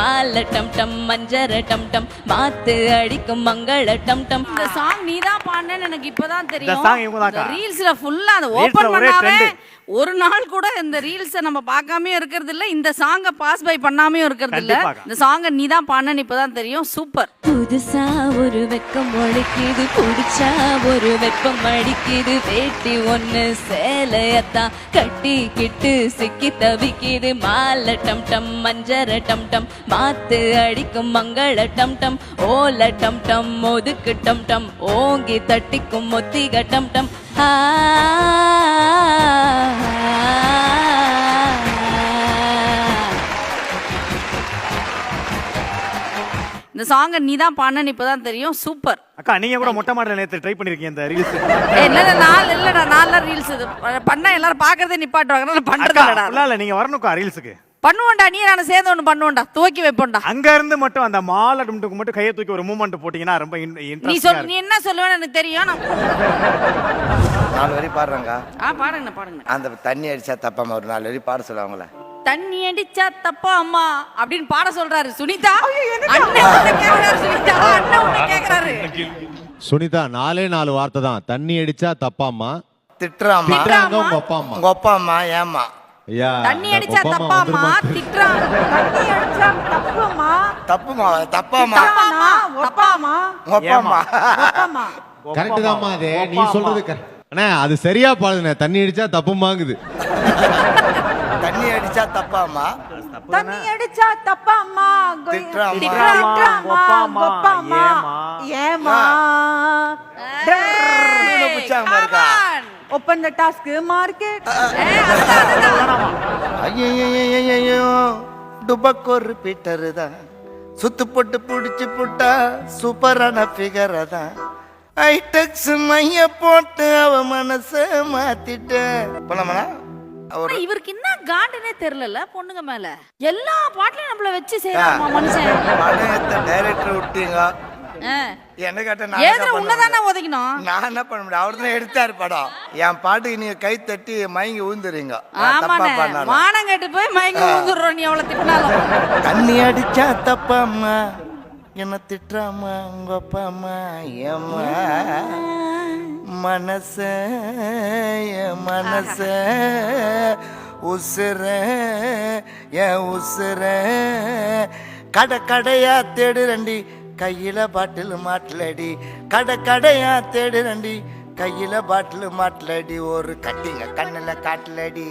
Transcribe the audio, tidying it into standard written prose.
மால டம் டம் மஞ்சர டம் டம் மாத்து அடிக்கும் மங்கள டம் டம். இந்த சாங் நீதான் பாடுனேன்னு எனக்கு இப்பதான் இந்த தெரியும். song இவங்க தான்க்கா. ரீல்ஸ்ல ஃபுல்லா அதை Reelsல ஓபன் ஒரே பண்ணாவே trend. ஒரு நாள் கூட இந்த ரீல்ஸை நம்ம பார்க்காம இருக்கிறது இல்ல, இந்த சாங்கை பாஸ் பை பண்ணாமையும் இருக்கிறது இல்ல. கண்டிப்பாக. இந்த சாங்கை நீதான் பாடுனேன்னு இப்பதான் தெரியும். சூப்பர். புதுசா ஒரு வெக்கம் ஒழிக்குது, குடிச்சா ஒரு வெப்பம் அடிக்குது, வேட்டி ஒண்ணு சேலையத்தான் கட்டிக்கிட்டு சிக்கி தவிக்குது, மால டம் டம் மஞ்சர டம் டம் மாத்து அடிக்கும் மங்கள டம் டம், ஓல டம் டம் ஒதுக்கு டம் டம் ஓங்கி தட்டிக்கும் மொத்திக டம் டம். இந்த சாங்கை நீதான் பாடுனேன்னு இப்பதான் தெரியும். சூப்பர். அக்கா நீங்க கூட மொட்டை மாடல நேத்து ட்ரை பண்ணிருக்கீங்க இந்த ரீல்ஸ். இல்லடா நாலு ரீல்ஸ் இது பண்ணா எல்லாரும் பாக்குறதே நிப்பாட்டுவாங்க. நான் பண்றது அக்கா இல்லடா. இல்ல நீங்க வரணும்க்கா ரீல்ஸ்க்கு. பண்ணுவோம்டா, நீ நான் சேர்ந்து ஒண்ணு பண்ணுவோம்டா, துவக்கி வைப்போம்டா. அங்க இருந்து மட்டும் அந்த மால டும்டுக்கு மட்டும் கையை தூக்கி ஒரு மூவ்மெண்ட் போட்டீங்கன்னா ரொம்ப நீ இன்ட்ரஸ்டிங்கா நீ என்ன சொல்லுவேன்னு எனக்கு தெரியும். நான் 4 வரி பாடுறாங்க. பாடுங்க. அந்த தண்ணி அடிச்சா தப்பாம ஒரு 4 வரி பாட சொல்லுவாங்களே. தண்ணி அடிச்சா தப்பா அம்மா அப்படின்னு பாட சொல்றாரு சுனிதா. அண்ணன் உன்னை கேக்குறாரு சுனிதா, அண்ணன் உன்னை கேக்குறாரு. சுனிதா 4 வார்த்தை தான். தண்ணி அடிச்சா தப்பாம்மா, திட்டுறாமா திட்டுறாங்க உங்க அப்பா அம்மா. உங்க அப்பா அம்மா ஏமா ஐயா, தண்ணி அடிச்சா தப்பா அம்மா, திட்டுறாங்க. தண்ணி அடிச்சா தப்புமா, தப்பாமா தப்பாமா, ஒப்பாமா, உங்க அப்பா அம்மா. கரெக்ட் தான்மா. அது நீ சொல்றது correct. அண்ணா அது சரியா பாடுதுண்ணே. தண்ணி அடிச்சா தப்புமாங்குது. தண்ணி அடிச்சா தப்பாமா, தண்ணி அடிச்சா தப்பாமா, திட்டுறாமா கொப்பாமா, ஏமா. புச்சாங்க இருக்கா. ஓபன் தி டாஸ்க் மார்க்கெட். ஐயோ டுபக்கொரு பீட்டரு தான் சுத்து போட்டு புடிச்சு புட்டா சூப்பரான ஃபிகர் தான். ஐடெக்ஸ் மைய போட்டு அவ மனச மாத்திட்ட. போலாமா? ஆனா இவருக்கு என்ன காண்டுனே தெரியல பொண்ணுங்க மேல. எல்லா பாட்டுலயும் நம்மள வச்சு செய்யறாமா மனுஷன். படத்தை டைரக்டர் விட்டீங்க. என்ன கேட்ட ஏதோ உன்னதானே ஒதுக்கணும். நான் என்ன பண்ண முடியும்? அவர் தான் எடுத்தாரு படம். என் பாட்டுக்கு நீங்க கை தட்டி மயங்கி ஊந்துறீங்க. ஆமாண்ணே, மானம் கேட்டு போய் மயங்கி ஊந்துடுறோம் நீ எவ்வளவு திட்டினாலும். தண்ணி அடிச்சா தப்பாம்மா, என்ன திட்டுறாமா உங்க அப்பா அம்மா ஏம்மா. மனச மனச உசுர என் உசுர கடையா தேடுறண்டி கையில பாட்டில் மாட்டலடி. கடையா தேடுறண்டி கையில பாட்டில் மாட்டலடி. ஒரு கட்டிங்க கண்ணுல காட்டலடி.